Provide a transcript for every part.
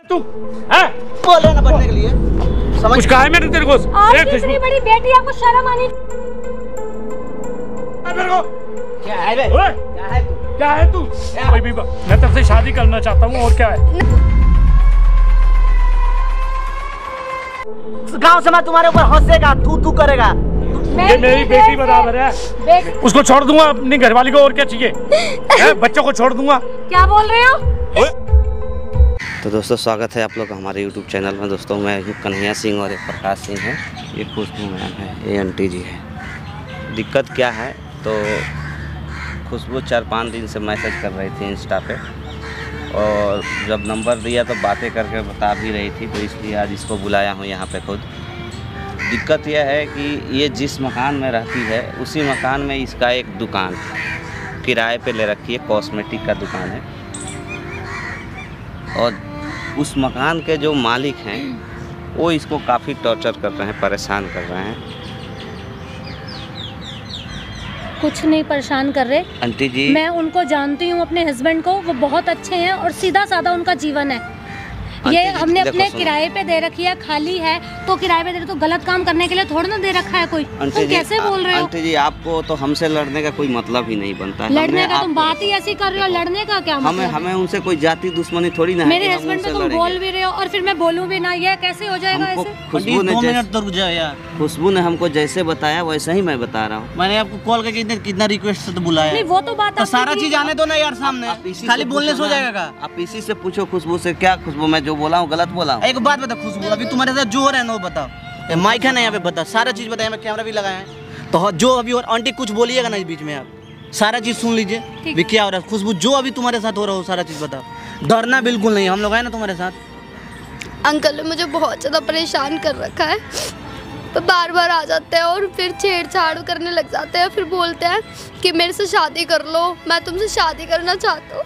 तू है बोले ना बढ़ने के लिए समझ कुछ कहा है मैंने तेरे को? इतनी बड़ी बेटी आपको शर्म आनी मेरे को क्या है बे? क्या है तू? भाई भी मैं तेरे से शादी करना चाहता हूँ और क्या है? गांव से मैं तुम्हारे ऊपर हंसेगा, तू करेगा। ये मेरी बेटी बराबर है, उसको छोड़ दूंगा अपनी घरवाली को, और क्या चाहिए? बच्चों को छोड़ दूंगा। क्या बोल रहे हो? तो दोस्तों स्वागत है आप लोग हमारे YouTube चैनल में। दोस्तों मैं हूँ कन्हैया सिंह और एक प्रकाश सिंह है, ये खुशबू मैम है, ये आंटी जी है। दिक्कत क्या है तो खुशबू 4-5 दिन से मैसेज कर रही थी इंस्टा पे, और जब नंबर दिया तो बातें करके बता भी रही थी, तो इसलिए आज इसको बुलाया हूँ यहाँ पे खुद। दिक्कत यह है कि ये जिस मकान में रहती है उसी मकान में इसका एक दुकान किराए पे ले रखी है, कॉस्मेटिक का दुकान है, और उस मकान के जो मालिक हैं वो इसको काफ़ी टॉर्चर कर रहे हैं, परेशान कर रहे हैं। कुछ नहीं परेशान कर रहे आंटी जी, मैं उनको जानती हूँ, अपने हस्बैंड को, वो बहुत अच्छे हैं और सीधा साधा उनका जीवन है। ये हमने अपने किराए पे दे रखी है, खाली है तो किराए पे दे रहे, तो गलत काम करने के लिए थोड़ा ना दे रखा है कोई। तुम कैसे बोल रहे हो? आंटी जी आपको तो हमसे लड़ने का कोई मतलब ही नहीं बनता है। लड़ने का तुम बात ही ऐसी कर रहे हो, लड़ने का क्या मतलब? हमें उनसे कोई जाति दुश्मनी थोड़ी ना है। मेरे हस्बैंड पे तुम बोल भी रहे हो और फिर मैं बोलूँ भी ना, ये कैसे हो जाएगा ऐसे? खुशबू ने खुशबू ने हमको जैसे बताया वैसे ही मैं बता रहा हूँ। मैंने आपको कॉल करके कितना रिक्वेस्ट से तो बुलाया। नहीं वो तो बात तो सारा चीज आने दो ना यार सामने, खाली बोलने से हो जाएगा। आप इसी से पूछो खुशबू से, क्या खुशबू मैं जो बोला हूँ गलत बोला? एक बात बता खुशबू, अभी तुम्हारे साथ जो हो रहा है ना वो बताओ। माइक है ना यहाँ पे, बता सारा चीज बताया, मैं कैमरा भी लगाया है, तो जो अभी और आंटी कुछ बोलिएगा ना इस बीच में, आप सारा चीज सुन लीजिए भी क्या हो रहा है। खुशबू जो अभी तुम्हारे साथ हो रहा हो सारा चीज बताओ, डरना बिल्कुल नहीं, हम लोग हैं ना तुम्हारे साथ। अंकल ने मुझे बहुत ज़्यादा परेशान कर रखा है, तो बार बार आ जाते हैं और फिर छेड़छाड़ करने लग जाते हैं, फिर बोलते हैं कि मेरे से शादी कर लो, मैं तुमसे शादी करना चाहता हूँ।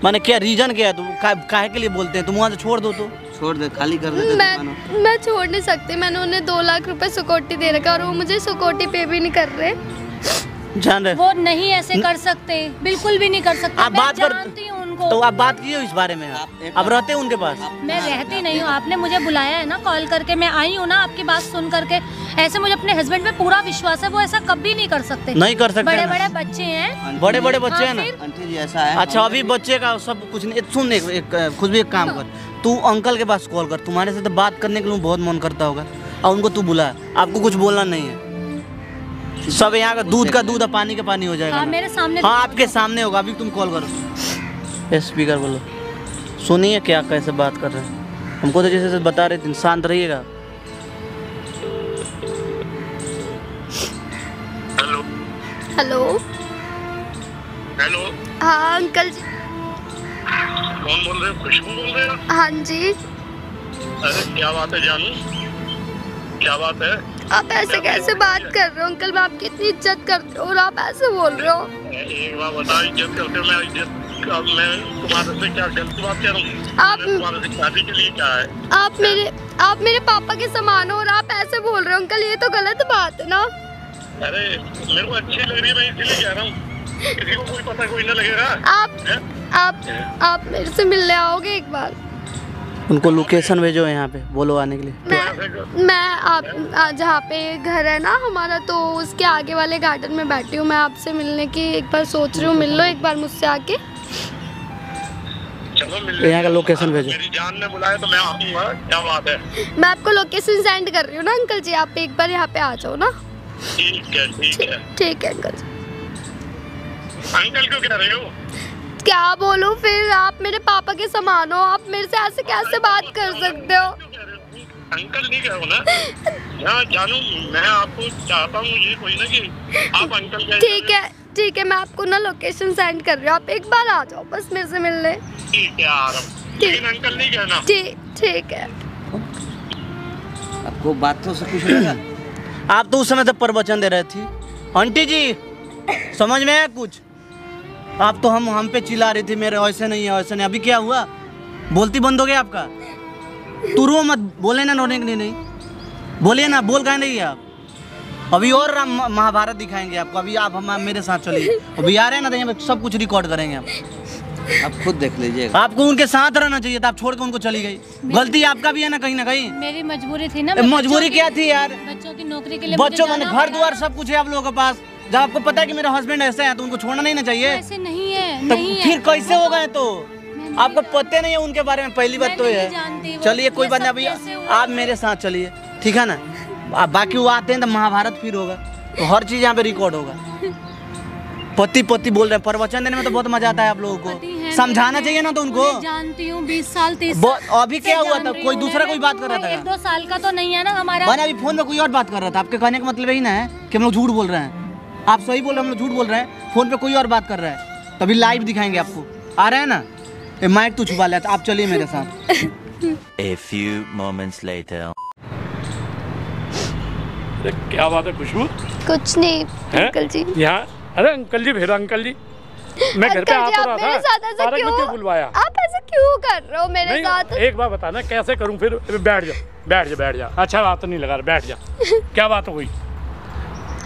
मैंने क्या रीजन क्या है, तुम काहे के लिए बोलते हैं? तुम वहाँ से छोड़ दो, तो छोड़ दे, खाली कर दे। मैं छोड़ नहीं सकती, मैंने उन्हें 2 लाख रुपए सिक्योरिटी दे रखा और वो मुझे सिक्योरिटी पे भी नहीं कर रहे। जान रहे वो नहीं ऐसे कर सकते, बिल्कुल भी नहीं कर सकते। आप बात कर, जानती हूँ उनको, तो आप बात कीजिए इस बारे में। आप रहते हैं उनके पास? मैं रहती नहीं हूँ, आपने मुझे बुलाया है ना कॉल करके, मैं आई हूँ ना आपकी बात सुन करके। ऐसे मुझे अपने हस्बैंड पे पूरा विश्वास है, वो ऐसा कभी नहीं कर सकते। नहीं कर सकते, बड़े बड़े बच्चे हैं, बड़े बड़े बच्चे हैं ना आंटी जी, ऐसा है। अच्छा अभी बच्चे का सब कुछ नहीं, सुन खुद भी एक काम कर, तू अंकल के पास कॉल कर, तुम्हारे से तो बात करने के लिए बहुत मन करता होगा, और उनको तू बुला, आपको कुछ बोलना नहीं है। सब यहाँ का दूध का दूध, पानी का पानी हो जाएगा। हाँ, मेरे सामने, हाँ आपके सामने होगा, अभी तुम कॉल करो। स्पीकर बोलो, सुनिए क्या कैसे बात कर रहे हैं, हमको तो जैसे बता रहे थे, शांत रहिएगा। Hello hello. हाँ अंकल जी। कौन बोल रहे हो? खुशबू बोल रहे हो? हाँ जी। अरे क्या बात है जानू, क्या बात है? आप ऐसे कैसे बात कर रहे हो अंकल? मैं आपकी इतनी इज्जत करती हूँ और आप ऐसे बोल रहे हो। एक बार बताओ, इज्जत करते हो? मैं तुम्हारे से क्या गलत बात करूँ? आप तुम्हारे से शादी के लिए क्या है? आप मेरे पापा के समान हो और आप ऐसे बोल रहे हो अंकल, ये तो गलत बात है ना। अरे मेरे को अच्छी लग रही है, मैं इसीलिए कह रहा हूँ, किसी को कोई पता कोई ना लगेगा। आप मेरे से मिलने आओगे एक बार? उनको लोकेशन भेजो यहाँ पे, बोलो आने के लिए। मैं आप जहाँ पे घर है ना हमारा, तो उसके आगे वाले गार्डन में बैठी हूँ, मैं आपसे मिलने की एक बार सोच रही हूँ, मिल लो एक बार मुझसे आके। चलो मिल, यहाँ का लोकेशन भेजो। मेरी जान ने बुलाया तो मैं आऊँगा, क्या बात है? मैं आपको लोकेशन सेंड कर रही हूँ ना अंकल जी, आप एक बार यहाँ पे आ जाओ ना। ठीक है ठीक है अंकल जी। अंकल क्यों कह रहे हो? क्या बोलूं फिर, आप मेरे पापा के समान हो, आप मेरे से ऐसे कैसे बात कर सकते हो? अंकल नहीं कहो ना। हाँ जानू, मैं आपको चाहता हूँ, ये कोई ना कि आप अंकल। ठीक है, मैं आपको ना लोकेशन सेंड कर रही हूँ, आप एक बार आ जाओ बस मेरे से मिलने। ठीक है, आ रहा हूँ, लेकिन अंकल नहीं कहना। ठीक है। आपको बातों से कुछ लगा? आप तो उस समय तक प्रवचन दे रहे थी। आंटी जी समझ में आया कुछ? आप तो हम पे चिल्ला रही थी, मेरे ऐसे नहीं है वैसे नहीं। अभी क्या हुआ? बोलती बंद हो गया आपका? तू रो मत, बोले ना रोने के लिए नहीं, बोलिए ना, बोल गए नहीं आप। अभी और महाभारत दिखाएंगे आपको, अभी आप हम मेरे साथ चलिए, अभी आ रहे हैं ना, तो यहाँ पे सब कुछ रिकॉर्ड करेंगे आप। आप खुद देख लीजिएगा। आपको उनके साथ रहना चाहिए था, आप छोड़ के उनको चली गई। गलती आपका भी है ना कहीं। मेरी मजबूरी थी ना। मजबूरी क्या थी यार? बच्चों की नौकरी के लिए, बच्चों का घर द्वार सब कुछ है आप लोगों के पास। जब आपको पता है कि मेरा हस्बैंड ऐसे है तो उनको छोड़ना नहीं ना चाहिए। ऐसे नहीं है, तो नहीं है। फिर कैसे हो गए? तो आपको पता नहीं है उनके बारे में, पहली बात तो है। चलिए कोई बात नहीं, अभी आप मेरे साथ चलिए, ठीक है ना। आप बाकी वो आते हैं तो महाभारत फिर होगा, तो हर चीज यहाँ पे रिकॉर्ड होगा। पति पति बोल रहे हैं, प्रवचन देने में तो बहुत मजा आता है आप लोगों को। समझाना चाहिए ना तो उनको। जानती हूँ 20 साल 30 अभी क्या हुआ था? कोई दूसरा कोई बात कर रहा था? 1-2 साल का तो नहीं है ना हमारा। मैंने अभी फोन में कोई और बात कर रहा था। आपके कहने का मतलब यही ना है कि हम लोग झूठ बोल रहे हैं? आप सही बोल रहे हैं, हम लोग झूठ बोल रहे हैं। फोन पे कोई और बात कर रहा है, तभी लाइव दिखाएंगे आपको। आ रहे हैं ना? ये माइक तो छुपा लिया था। आप चलिए मेरे साथ। A few moments later. क्या बात है खुशबू? कुछ नहीं अंकल जी। यहाँ अरे अंकल जी, फिर अंकल जी, मैं घर पे आ तो रहा था। मेरे साथ ऐसा क्यों बुलवाया? आप ऐसा क्यों कर रहे हो मेरे साथ? एक बार बताना कैसे करूं? फिर बैठ जा। अच्छा बात नहीं लगा, बैठ जा। क्या बात हो गई?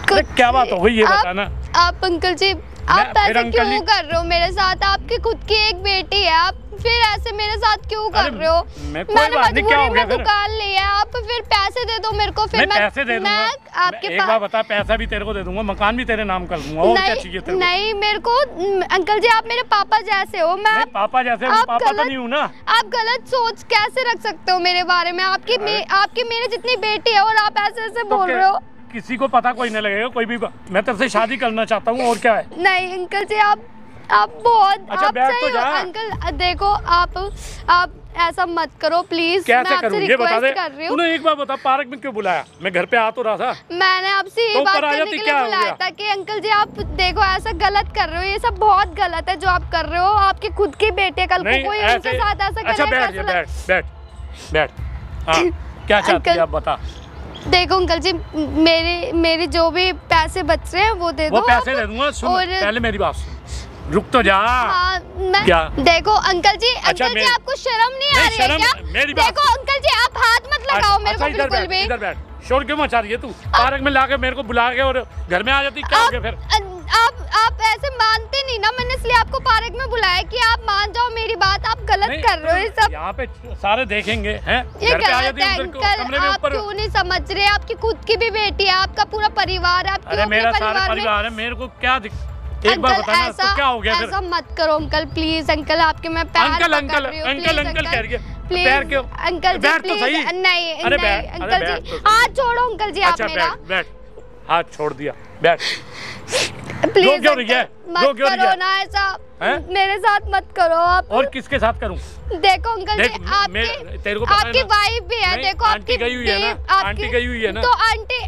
क्या बात हो गई ये बताना। आप अंकल जी, आप ऐसा क्यों कर रहे हो मेरे साथ? आपकी खुद की एक बेटी है, आप फिर ऐसे मेरे साथ क्यों कर रहे हो? मैंने मजबूरी में दुकान ली है, आप फिर पैसे दे दो मेरे को। फिर मैं पैसे दे दूंगा आपके पास। एक बार बता, पैसा भी तेरे को दे दूंगा, मकान भी तेरे नाम कर दूंगा। और क्या चाहिए तेरे को? नहीं मेरे को अंकल जी, आप मेरे पापा जैसे हो। मैं पापा जैसे हूँ? पापा तो नहीं हूँ ना। आप गलत सोच कैसे रख सकते हो मेरे बारे में? आपकी मेरे जितनी बेटी है और आप ऐसे बोल रहे हो। किसी को पता कोई नहीं लगेगा, कोई भी। मैं तेरे से शादी करना चाहता हूँ, और क्या है? नहीं अंकल जी, आप बहुत अच्छा, आप सही हो अंकल। देखो आप ऐसा मत करो प्लीज। कैसे करूँ ये बता दे। तूने एक बार बता, पार्क में क्यों बुलाया? मैं घर पे आ तो रहा था। मैंने आपसे ये बात करने के लिए बुलाया था कि अंकल जी आप देखो ऐसा गलत कर रहे हो, ये सब बहुत गलत है जो आप कर रहे हो। आपकी खुद की बेटे, कल को कोई उनके साथ ऐसा करेगा। बैठ। क्या चाहती है आप बता। देखो अंकल जी, मेरे जो भी पैसे बच रहे हैं वो दे दो। वो पैसे दे दूंगा। सुन पहले मेरी बात सुन, रुक तो जा। क्या? देखो अंकल जी, अंकल जी आपको शर्म नहीं आ रही है क्या? देखो अंकल जी, आप हाथ मत लगाओ मेरे को बिल्कुल भी। इधर बैठ। शोर क्यों मचा रही है तू? पार्क में लाके मेरे को बुला के और घर में आ जाती, क्या हो गया फिर? आप ऐसे मानते नहीं ना, मैंने इसलिए आपको पार्क में बुलाया कि आप मान जाओ मेरी बात। आप गलत कर रहे हो ये सब। यहाँ पे सारे देखेंगे हैं। ये गलत है अंकल, आप क्यों नहीं समझ रहे? आपकी खुद की भी बेटी है, आपका पूरा परिवार है। अरे मेरा सारा परिवार है, मेरे को क्या एक बार बताना तो क्या हो गया फिर? ऐसा मत करो अंकल प्लीज। अंकल आपके मैं पैर अंकल कह रही है। पैर क्यों? Uncle ji please. नहीं अंकल जी, हाथ छोड़ो अंकल जी आप मेरा। बैठ। हाथ छोड़ दिया, बैठ। प्लीज क्यों मत करो ना ऐसा। मेरे साथ मत करो आप। और किसके साथ करूं? देखो अंकल जी, आपकी वाइफ भी है। देखो आंटी गई हुई है ना, आंटी गई हुई है ना, तो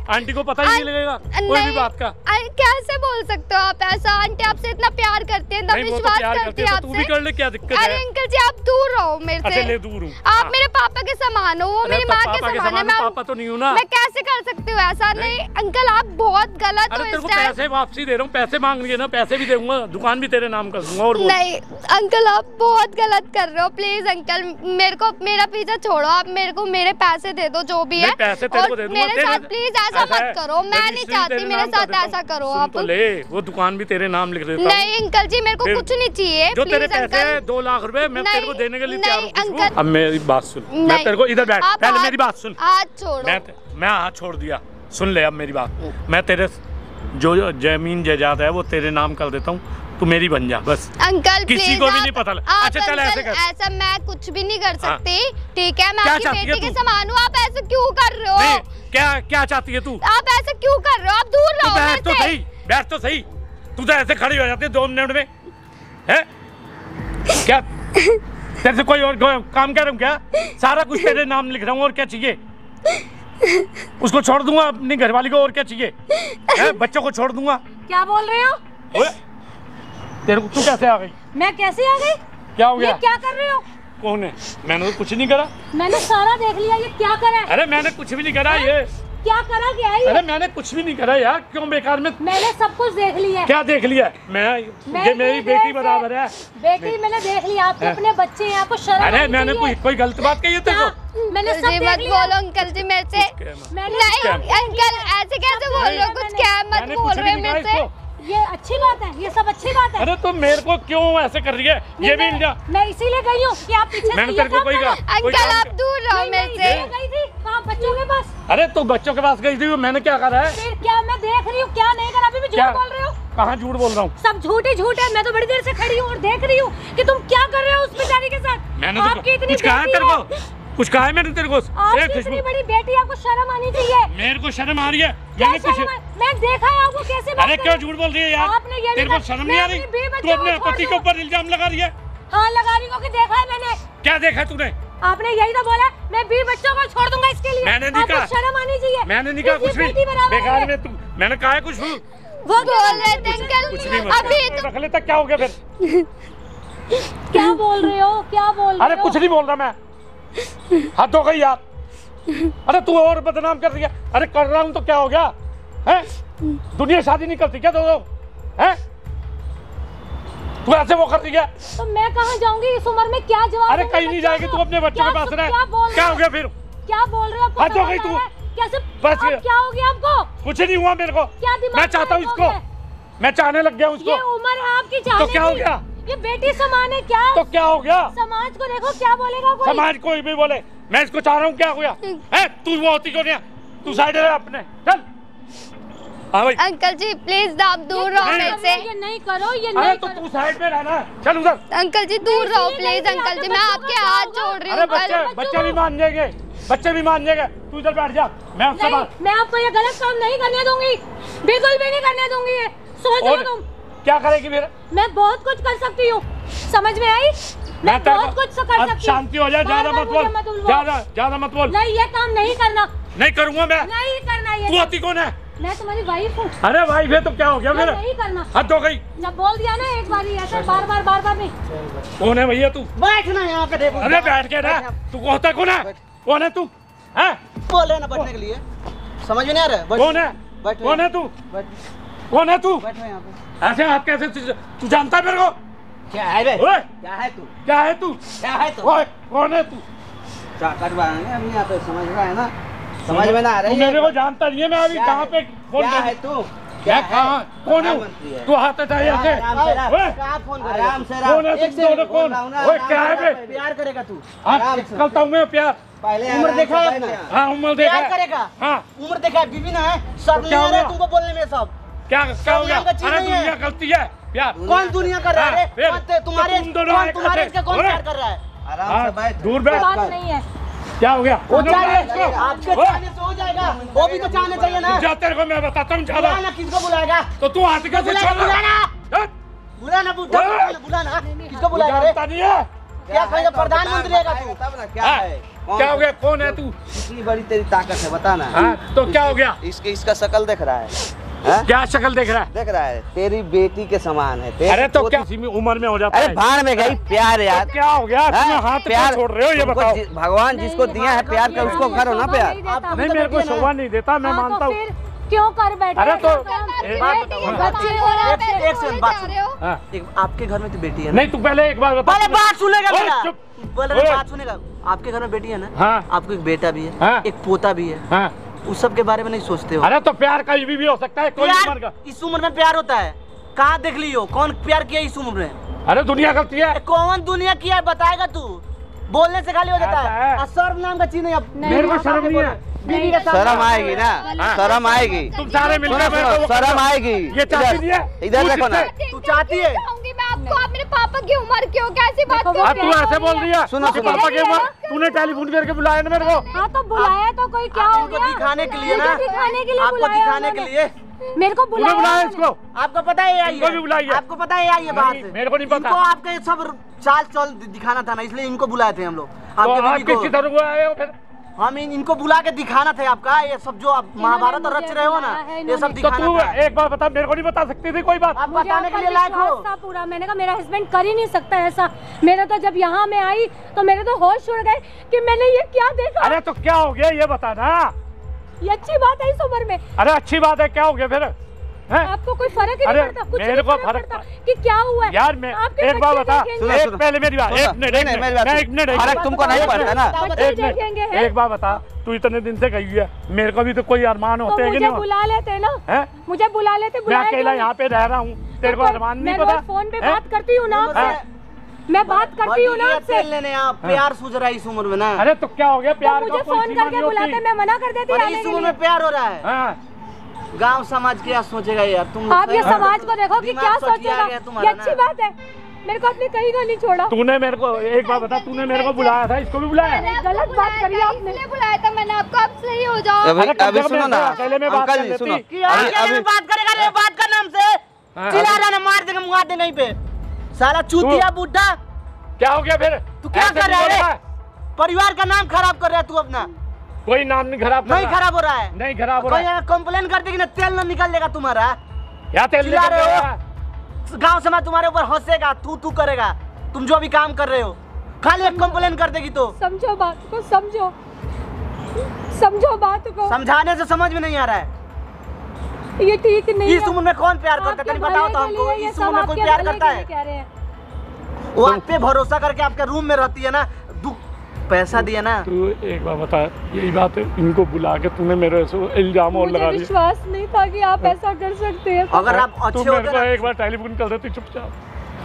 आंटी को पता ही नहीं लगेगा कोई भी बात का। कैसे बोल सकते हो आप ऐसा? आंटी आपसे इतना प्यार करते हैं, विश्वास करती है आपसे। तू भी कर ले, क्या दिक्कत है? अरे अंकल जी आप दूर रहो मेरे से। ले दूर हूँ। आप मेरे पापा के समान हो, वो मेरी माँ के समान है। मैं पापा तो नहीं हूँ ना। मैं कैसे कर सकती हूँ ऐसा? नहीं अंकल, आप बहुत गलत हो। तेरे को पैसे वापसी दे रहा हूँ, पैसे मांग रही है ना, पैसे भी दूंगा, दुकान भी तेरे नाम कर दूंगा। और नहीं अंकल, आप बहुत गलत कर रहे हो। प्लीज अंकल मेरा पीछा छोड़ो। आप मेरे को मेरे पैसे दे दो जो भी है। पैसे तेरे को दे दूंगा। मेरे साथ प्लीज ऐसा मत करो। मैं नहीं चाहती मेरे साथ ऐसा करो आप। तो ले, वो दुकान भी तेरे नाम लिख देता हूं। नहीं अंकल जी, मेरे को कुछ नहीं चाहिए। जो तेरे पैसे है 2 लाख रुपए, मैं तेरे को देने के लिए तैयार हूँ। अब मेरी बात सुन। मैं तेरे को इधर बैठ, पहले मेरी बात सुन। हाथ छोड़ो। मैं हाथ छोड़ दिया, सुन ले अब मेरी बात। मैं तेरे जो जमीन जायदाद है वो तेरे नाम कर देता हूँ, तू मेरी बन जा बस। अंकल किसी को भी नहीं पता। अच्छा चल ऐसे कर। ऐसा मैं कुछ भी नहीं कर सकती, ठीक है? मैं आपकी बेटी के समान हूँ। आप ऐसे क्यों कर रहे हो? क्या चाहती है तू? आप ऐसे क्यों कर रहे हो? आप दूर रहो। बैठ तो सही। तू तो ऐसे खड़ी हो जाती है 2 मिनट में, है क्या? तेरे से कोई और काम कर रहा हूँ क्या? सारा कुछ तेरे नाम लिख रहा हूँ, और क्या चाहिए? उसको छोड़ दूंगा अपनी घरवाली को, और क्या चाहिए? बच्चों को छोड़ दूंगा। क्या बोल रहे हो? तेरे को तू कैसे आ गई? मैं कैसे आ गई? क्या हो गया? ये क्या कर रहे हो? कौन है? मैंने तो कुछ नहीं करा। मैंने सारा देख लिया, ये क्या करा है? अरे मैंने कुछ भी नहीं करा। ये क्या करा क्या है? अरे मैंने कुछ भी नहीं करा यार, क्यों बेकार में? मैंने सब कुछ देख लिया। क्या देख लिया? ये मेरी बेटी बराबर है। बेटी मैंने देख लिया, आपके अपने बच्चे हैं, आपको शर्म? अरे मैंने कोई गलत बात कही है तेरे को? मैंने सब देख लिया। बोलो अंकल जी मेरे से। नहीं अंकल, ऐसे कैसे बोल रहे हो? कुछ क्या मत बोल रहे मेरे से। ये अच्छी बात है, ये सब अच्छी बात है। अरे तुम मेरे को क्यों ऐसे कर रही है? ये भी इंडिया मैं इसीलिए गई हूँ कि आप पीछे मैंने तेरे को कोई कहा अंकल आप दूर रहो मेरे से। गई थी कहाँ? बच्चों के पास। अरे तू बच्चों के पास गई थी, मैंने क्या करा है? फिर क्या मैं देख रही हूँ क्या नहीं करा? अभी भी झूठ बोल रहे हो। कहाँ झूठ बोल रहा हूँ? सब झूठ ही झूठ है। मैं तो बड़ी देर से खड़ी हूँ और देख रही हूँ कि तुम क्या कर रहे हो उस बेचारी के साथ। मैंने आपकी इतनी कुछ कहा है तेरे को? कुछ कहा है मैंने तेरे को? आपकी इतनी बड़ी बेटी, आपको शर्म आनी चाहिए। मेरे को शर्म आ रही है। मैं देखा है आपको कैसे बात अरे क्यों झूठ बोल रही है यार? आपने ये तेरे को शर्म नहीं आ रही? तू अपने पति के ऊपर इल्जाम लगा रही है। हाँ लगा रही हूँ कि देखा है मैंने। क्या देखा तूने? आपने यही तो बोला मैं 20 बच्चों को छोड़ दूंगा इसके लिए। मैंने नहीं कहा। शर्म आनी चाहिए। मैंने नहीं कहा कुछ भी। बेकार में तू, मैंने कहा है कुछ भी। वो बोल रहे थे अंकल कुछ भी अभी तो रख लेता, क्या हो गया फिर? क्या बोल रहे हो? क्या बोल रहे हो? अरे कुछ नहीं बोल रहा मैं। हद हो गई यार। अरे तू और बदनाम कर रही है। अरे कर रहा हूँ तो क्या हो गया है? दुनिया शादी नहीं करती क्या दो है? तू ऐसे वो कर रही है। तो मैं कहाँ जाऊंगी इस उम्र में? क्या जवाब? अरे कहीं नहीं जाएगी तू, अपने बच्चों के पास रह। क्या हो गया फिर? क्या बोल रहे हो? हद हो गई तू। कैसे? बस क्या हो गया आपको? कुछ नहीं हुआ मेरे को। क्या दिमाग मैं चाहता हूँ इसको, मैं चाहने लग गया उसको। ये उम्र है आपकी चाहने तो क्या हो की। गया? ये बेटी समान है क्या? तो क्या हो गया? समाज को देखो क्या बोलेगा कोई। समाज कोई भी बोले, मैं इसको चाह रहा हूँ। क्या हो गया है? तू वो होती क्यों नहीं? तू साइड है अपने, चल। हाँ भाई अंकल जी प्लीज आप दूर रहो मेरे से। ये नहीं करो, ये अरे नहीं तो करो। तू साइड में रहना, चल उधर। अंकल जी दूर रहो प्लीज। अंकल जी मैं आपके हाथ जोड़ रही अरे हूँ। बच्चे भी मान जाएंगे, बच्चे भी मान जाएंगे। तू इधर बैठ जा, मैं उससे नहीं, बात। मैं आपको ये गलत काम नहीं करने दूंगी, बिल्कुल भी नहीं करने दूंगी। ये सोच लो तुम। क्या करेगी मेरे? मैं बहुत कुछ कर सकती हूँ, समझ में आई? मैं बहुत कुछ कर सकती हूँ। शांति हो जाए, ज्यादा मत बोल, ज्यादा मत बोल। नहीं ये काम नहीं करना। नहीं करूँगा मैं। नहीं करना ये। तू आती कौन है? मैं तुम्हारी वाइफ हूँ। अरे वाइफ है तो क्या हो गया मेरा? नहीं करना। हद हो गई। जब बोल दिया ना एक बार, ऐसे बार बार नहीं। कौन है भैया तू? बैठना यहाँ पे देखो। अरे बैठ के ना, तू होता कौन है? कौन है तू? हैं? बोले ना बैठने के लिए, समझ में नहीं आ रहा है? कौन है? कौन है तू? कौन है तू? बैठो यहाँ पे। ऐसे हाथ कैसे? तू जानता है मेरे को? क्या है बे? ओए, क्या है तू? क्या है तू? क्या है तू? ओए, कौन है तू? कटवाएंगे हम यहाँ पे, समझ रहा है ना? समझ में ना आ रही तू है? मेरे को जानता नहीं है। मैं अभी कहाँ पे फोन क्या है कर? तू? मैं कहाँ? कौन हूँ? तू हाथ हटाए ऐसे। ओए, आराम से कौन है तुम दोनों? कौन? ओए, क्या है बे? प्यार करेगा तू? हाँ, करता हूँ मैं प्यार। पहले उम्र देखा है अपना? हाँ, उम्र देखा प्यार है। करेगा? हाँ, उम्र देखा है, बीवी ना है, सब नहीं आ रहा है तुमको बोलने में सब। क्या क्या हो गया? नाम का चीज अरे नहीं है। दुनिया गलती है प्यार। कौन दुनिया कर रहा है? हाँ, फिर? कौन तुम्हारे तुम दोनों आए तुम्हारे कैसे? कौन ओए, प्यार कर रहा है? हाँ, दूर बैठ। बात नहीं है। क्या हो गया? हो जाएगा, इसको। आपके ओए, चाहने से हो जाएगा, वो भी तो चाहना चाहिए ना। जा, तेरे को मैं बताता हूँ, ज्यादा। बुलाना, किसको बुलाएगा? तो तू हाथ कैसे बुलाना, छोड़ रहा है? बुलाना, बुलाना, किसको बुलाएगा रे? जानता नहीं है? क्या कहेगा? प्रधानमंत्री रहेगा तू? तब ना क्या हाँ, है? क्या हो गया? कौन है तू? इतनी बड़ी तेरी ताकत है, बता ना। हाँ, तो क्या हो गया? इसका शकल देख रहा है? हाँ? क्या शक्ल देख रहा है? देख रहा है, तेरी बेटी के समान है। अरे तो क्या इसी में उम्र में हो जाता अरे है? भाड़ में गई प्यार यार। तो क्या हो गया? तुम हाँ? हाथ प्यार छोड़ रहे हो, ये तुमको बताओ। भगवान जिसको दिया है प्यार का, उसको करो ना प्यार। नहीं, मेरे को शोभा नहीं देता, मैं मानता हूँ। क्यों कर बैठे? अरे तो एक बात हाँ। आपके घर में तो बेटी है ना? नहीं, तू पहले एक बार बता। पहले बात सुनेगा ओए, मेरा। चुप। पहले ओए। बात सुनेगा। आपके घर में बेटी है ना? हाँ। आपको एक बेटा भी है, हाँ। एक पोता भी है, हाँ। उस सब के बारे में नहीं सोचते हो? अरे तो प्यार कहीं भी हो सकता है, कोई उम्र का। प्यार इस उम्र में प्यार होता है? कहाँ देख लियो? कौन प्यार किया इस उम्र में? अरे दुनिया गलती है। कौन दुनिया किया है बताएगा तू? बोलने से खाली हो जाता ऐसा है। है। शर्म नाम का चीज नहीं। अब मेरे को शर्म नहीं है। बीवी के साथ शर्म आएगी ना, हाँ। शर्म आएगी। तुम सारे मिलकर सुनो, मेरे को वो शर्म करो। आएगी। ये चाहती नहीं है। इधर देखो ना। तू चाहती है? मैं आपको, आप मेरे पापा की उम्र क्यों? कैसी बात कर हाँ, रहे तू हो? ऐसे बोल रही है। सुनो, कि सुनो। पापा के उम्र तूने टेलीफोन करके बुलाया ना मेरे को। हाँ तो बुलाया तो कोई क्या हो इनको गया? दिखाने के लिए ना, मुझे दिखाने के लिए आपको बुलाया दिखाने के उन्होंने। लिए मेरे को तूने बुलाया इसको? आपको पता है आई इनको भी बुलाइए। आपको पता है आई बात? नहीं, मेरे को नहीं पता। इनको आपके सब चाल चल दिखाना था ना, इसलिए इनको बुलाए थे हम लोग। तो आपके आप बीवी किसकी को तरफ आए हो फिर? हम इनको बुला के दिखाना था आपका, ये सब जो आप महाभारत रच रहे हो ना, ये सब तो दिखाना तू था। एक बार बता, मेरे को नहीं बता सकती थी कोई बात? आप मुझे बताने के आपका लिए लायक हो? विश्वास था पूरा। मैंने कहा मेरा हस्बैंड कर ही नहीं सकता ऐसा। मेरा तो जब यहाँ मैं आई तो मेरे तो होश उड़ गए कि मैंने ये क्या देखा। अरे तो क्या हो गया ये बता ना। ये अच्छी बात है इस उम्र में। अरे अच्छी बात है, क्या हो गया फिर? आपको कोई फर्क ही नहीं पड़ता, कुछ मेरे नहीं को फर्क फर्क पड़ता कि क्या हुआ है यार। मैं आपके एक बात बच्चे बता, देखेंगे। सुनो। पहले मेरी बात, एक मिनट फर्क तुमको नहीं पड़ता ना। बच्चे देखेंगे हैं। एक बात बता, तू इतने दिन से गई है, मेरे को भी तो कोई अरमान होते हैं कि मुझे नहीं? बुला लेते ना, हैं? मुझे बुला लेते। मैं अकेला यहाँ पे रह रहा हूँ, तेरे को अरमान नहीं पता? फोन पे बात करती हूँ ना आपसे, मैं बात करती हूँ ना आपसे। तेल लेने आप प्यार सूझ रहा है इस उम्र में ना। अरे तो क्या हो गया, प्यार तो का मुझे कोई फोन सीमा करके नहीं बुलाते, होती। मैं मना कर देती पर आने इस के उम्र लिए। में प्यार हो रहा है। हाँ, गांव समाज क्या सोचेगा यार तुम? आप ये समाज को देखो कि दिमाग क्या सोच के आ सोचेगा, गया तुम्हारा ये अच्छी ना। बात है। मेरे को अपनी कहीं का नहीं छोड़ा। तूने मेरे को एक बात बता, तूने मेरे को बुलाया था, इसको भी बुलाया? गलत बात करी आपने। इसलिए बुलाया था मैंने आपको, आप सही हो जाओ। अरे अभी कम से कम सुनो ना अकेले में बात अंकल कर जी, लेती। सुनो अभी बात करेगा रे, बात का नाम से चिल्ला रहा ना, मार देगा मुआ दे नहीं पे साला चूतिया बुड्ढा। क्या हो गया फिर? तू क्या ऐसे कर रहा नहीं है? बोलता? परिवार का नाम खराब कर रहा है तू अपना। कोई नाम नहीं खराब नहीं करना। खराब हो रहा है, नहीं खराब हो रहा है। कोई कंप्लेन कर देगी ना, तेल ना निकल लेगा तुम्हारा। क्या तेल चिल्ला निकल रहे रहा है? हो, गांव समाज तुम्हारे ऊपर हंसेगा, तू करेगा। तुम जो भी काम कर रहे हो खाली एक कंप्लेन कर देगी तो। समझो बात को, समझो समझो बात को। समझाने से समझ में नहीं आ रहा है। ये ठीक नहीं इस है। उम्र में कौन प्यार करता है? आपके तनी बताओ तो भले के हमको, लिए ये इस सब उम्र में कोई आपके प्यार भले करता के लिए है? कह रहे हैं। वो आप पे भरोसा करके आपके रूम में रहती है ना, पैसा दिया ना। तू एक बार बता, यही बात है, इनको बुला के तूने मेरे से इल्जाम और लगा मुझे दिया। विश्वास नहीं था कि आप ऐसा कर सकते हैं। अगर आप तू अच्छे मेरे होते को ना, एक बार टेलीफोन कर देती चुपचाप,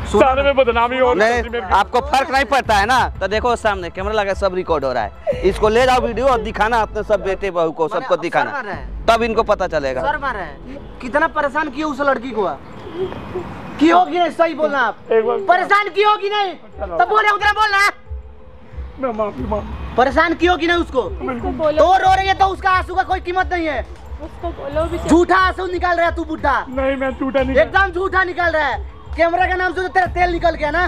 सुनो सारे में बदनामी और नहीं, आपको फर्क नहीं पड़ता है ना? तो देखो सामने कैमरा लगा, सब रिकॉर्ड हो रहा है। इसको ले जाओ वीडियो और दिखाना अपने सब बेटे बहू को, सबको मैंने दिखाना, अफसर मारा है। तब इनको पता चलेगा। सर मारा है। कितना परेशान किए उस लड़की को? की होगी नहीं, सही बोलना आप। एक बार परेशान की होगी नहीं तब बोले, उतना बोलना। मैं माफी मांग, परेशान की होगी नहीं उसको, उसको बोलो, तो रो रही है तो उसका आंसू का कोई कीमत नहीं है। उसको बोलो भी। झूठा आंसू निकाल रहा है तू बुड्ढा, नहीं मैं झूठा नहीं। एकदम झूठा निकाल रहा है। कैमरा का नाम से तो तेरा तेल निकल गया ना।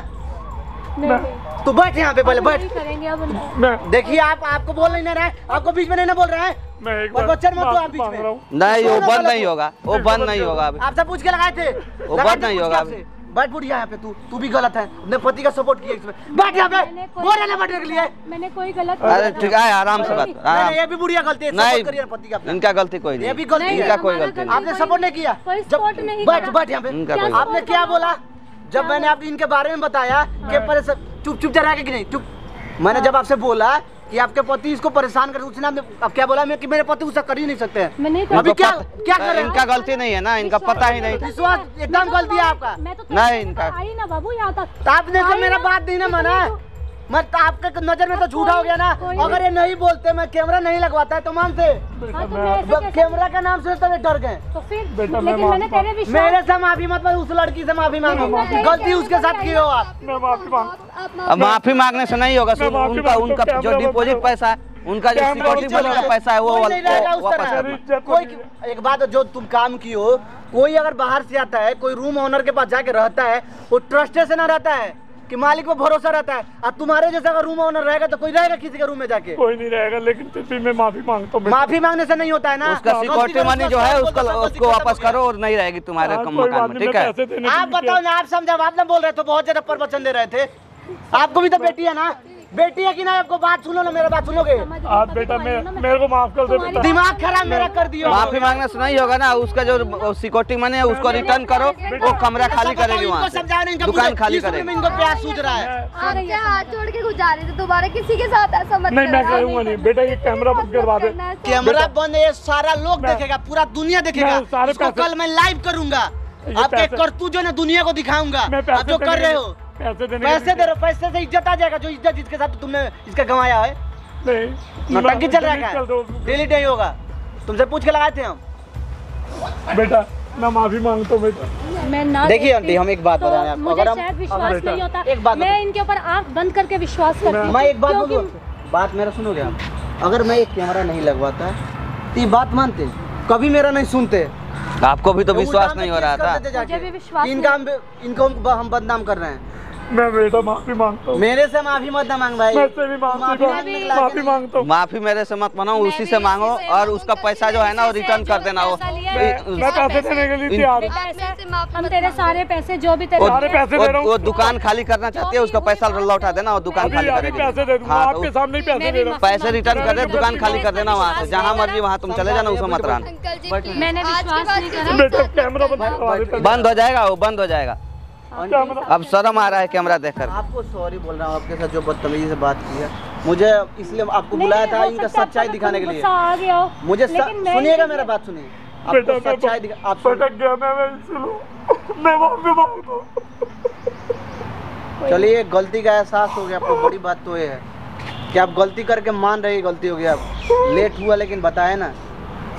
नहीं, तू बैठ यहाँ पे, पहले अब बैठ। नहीं करेंगे अब। मैं देखिए आपको बोल नहीं रहा है, आपको बीच में नहीं ना बोल रहा है। मैं एक और बार बच्चन मत दो आप माफी बीच मांग में। रहा हूँ। नहीं, वो सुनो बंद पहले नहीं तो। होगा, वो बंद नहीं होगा अभी। आपसे पूछ के लगाए थे, वो लगाए बात थे नहीं पूछ होगा के आपसे। बैठ बुढ़िया यहाँ पे, तू भी गलत है, अपने पति का सपोर्ट किया इसमें। बैठ यहाँ पे, मैंने कोई- बोल रहे ना बैठने के लिए। मैंने कोई गलत अरे ठीक है, आराम से बात, नहीं, आराम। ये भी बुढ़िया गलती है, नहीं, सपोर्ट करिए पति का अपना। इनका गलती कोई ये नहीं। भी गलती नहीं, है, इनका कोई हमारा गलती गलती नहीं। आपने सपोर्ट नहीं किया। कोई जब सपोर्ट नहीं बैठ करा। बैठ यहाँ पे। इनका क्या कोई आपने सपोर्ट क्या करा? बोला जब मैंने आप इनके बारे में बताया कि चुप रह के कि नहीं चुप? मैंने जब आपसे बोला कि आपके पति इसको परेशान कर, उसने अब क्या बोला मैं कि मेरे पति उसे कर ही नहीं सकते हैं। मैं नहीं अभी इनको क्या पता- क्या कर रहे हैं? इनका गलती नहीं है ना, इनका पता ही नहीं। विश्वास एकदम गलती है आपका। मैं तो नहीं, इनका- आई ना बाबू यहाँ तक। तो आपने तो आई मेरा ना, बात नहीं ना माना। मैं तो आपके नजर में तो अब झूठा हो गया ना। कोई- अगर ये नहीं बोलते, मैं कैमरा नहीं लगवाता है तो मानते। हाँ, तुमने ऐसे कैसे- कैमरा का नाम से तो डर गए। तो फिर बेटा, मैं लेकिन मैंने तेरे मेरे विश्वास। से माफी मत मांगो, उस लड़की से माफी मांगो। मैं गलती उसके साथ की हो आप। मैं माफी मांग, अब माफी मांगने से नहीं होगा। सुन, माफी उनका मांगता हूँ, उनका जो कैमरा डिपॉजिट बंद पैसा है, उनका जो कैमरा सिक्योरिटी बंद मनी का पैसा है, वो कोई नहीं रहेगा उस वापस तरह। करना। इज्जत कोई नहीं एक बात है, जो तुम काम की हो, कोई अगर बाहर से आता है, कोई रूम ओनर के पास जाके रहता है, वो ट्रस्टे से ना रहता है कि मालिक पे भरोसा रहता है। और तुम्हारे जैसा अगर रूम ओनर रहेगा तो कोई रहेगा किसी के रूम में जाके? कोई नहीं रहेगा, लेकिन फिर भी मैं माफी मांगता हूँ। माफी मांगने से नहीं होता है ना। उसका सिक्योरिटी मनी जो है उसको वापस करो और नहीं रहेगी तुम्हारे हाँ, कोई मकान बात में, नहीं, ठीक मैं है? पैसे देने आप के लिए बताओ ना, आप समझा, आप ना बोल रहे थे, बहुत ज्यादा प्रवचन दे रहे थे। आपको भी तो बेटी है ना, बेटी है कि ना? आपको बात सुनो ना, मेरा बात सुनोगे? आप बेटा मेरे को माफ कर दे बेटा। दिमाग खराब मेरा कर दियो। माफी मांगने से नहीं होगा ना। उसका जो सिक्योरिटी मनी है उसको रिटर्न करो, वो कमरा खाली करेगी वहाँ से, दुकान खाली करेगी। इनको प्यार सूझ रहा है। आपके हाथ जोड़ के गुजार रहे थे, दोबारा किसी के साथ ऐसा मत नहीं, मैं करना। करूँगा नहीं बेटा, ये कैमरा बंद करवा दे। कैमरा बंद है, सारा लोग देखेगा, पूरा दुनिया देखेगा। मैं सारे इसको पैसे- कल मैं लाइव करूंगा, ये आपके पैसे- करतूत जो है ना दुनिया को दिखाऊंगा। मैं आप जो कर रहे हो, पैसे देने पैसे दे रहे हो, पैसे से इज्जत आ जाएगा। जो इज्जत जिसके साथ तुमने इसका गंवाया है, नहीं, नौटंकी चल रहा डिलीट कर दो। है, डिलीट नहीं होगा। तुमसे पूछ के लगाए थे हम। बेटा मैं माफी मांगता हूँ बेटा। मैं ना देखिए देखती आंटी, हम एक बात तो बताएं आपको, मुझे अगर हम- शायद अगर विश्वास बेटा- नहीं होता। एक बात मैं बताओ। इनके ऊपर आंख बंद करके विश्वास करती हूँ। मैं एक बात क्योंकि- बोलूँ, बात मेरा सुनोगे आप? अगर मैं एक कैमरा नहीं लगवाता तो ये बात मानते, कभी मेरा नहीं सुनते। आपको भी तो विश्वास उल्टा नहीं में हो रहा केस कर था। देते जाके। मुझे भी विश्वास इनको हम बदनाम कर रहे हैं। मैं बेटा माफी मांगता हूँ। मेरे से माफी मत ना मांग भाई। मैं से भी माफी मांगता हूँ। माफी मेरे से मत मांगो, उसी से मांगो और उसका पैसा जो है ना वो रिटर्न कर देना। वो मैं पैसे देने के लिए तैयार हूँ। हम तेरे सारे पैसे जो भी तेरे सारे पैसे दे रहा हूँ। वो दुकान खाली करना चाहती है, उसका पैसा लौटा देना और दुकान खाली करेगी। पैसे दे दूंगा, आपके सामने ही पैसे दे रहा हूँ। पैसे रिटर्न कर दे, दुकान खाली कर देना वहाँ से, जहाँ मर्जी वहाँ तुम चले जाना, उसमें मत रहना। अंकल जी प्लीज, मैंने विश्वास नहीं करा। बेटा कैमरा बंद करवा देता हूँ। बंद हो जाएगा, वो बंद हो जाएगा। अब शर्म आ रहा है कैमरा देखकर। आपको सॉरी बोल रहा हूँ, आपके साथ जो बदतमीजी से बात की है, मुझे इसलिए आपको बुलाया था इनका सच्चाई दिखाने के लिए। मुझे सुनिएगा, मेरा बात सुनिए। आपको सच्चाई दिखा। आप भटक गया मैं माफी मांगता हूँ। चलिए, गलती का एहसास हो गया आपको। बड़ी बात तो ये है कि आप गलती करके मान रहे हैं गलती हो गया। आप लेट हुआ लेकिन बताए ना,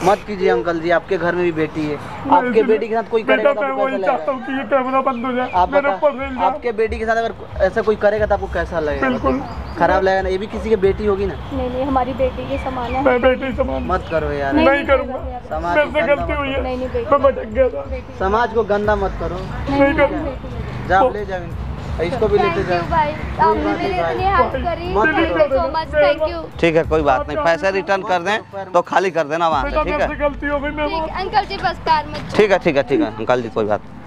मत कीजिए अंकल जी। आपके घर में भी बेटी है, आपके बेटी के साथ कोई करेगा तो आपको कैसा चाहता हूँ कि ये कैमरा बंद हो जाए। आप बता, आपके बेटी के साथ अगर ऐसा कोई करेगा तो आपको कैसा लगेगा? बिल्कुल खराब लगेगा ना। ये भी किसी की बेटी होगी ना। नहीं, हमारी बेटी के समान है। मैं बेटी समान मत करो यार। नहीं करूँगा। समाज मेरे से गलती हुई है, मैं भटक गया था। समाज को गंदा मत करो। नहीं करूँगा। जा ले जाओ, इसको भी लेते जाओ। भाई, आपने मेरी इतनी हेल्प करी, thank you so much, thank you. ठीक है, कोई बात नहीं, पैसे रिटर्न कर दें तो खाली कर देना वहाँ से, ठीक है? गलती हो गई। ठीक, अंकल जी बस कार मत ठीक है अंकल जी, कोई बात नहीं।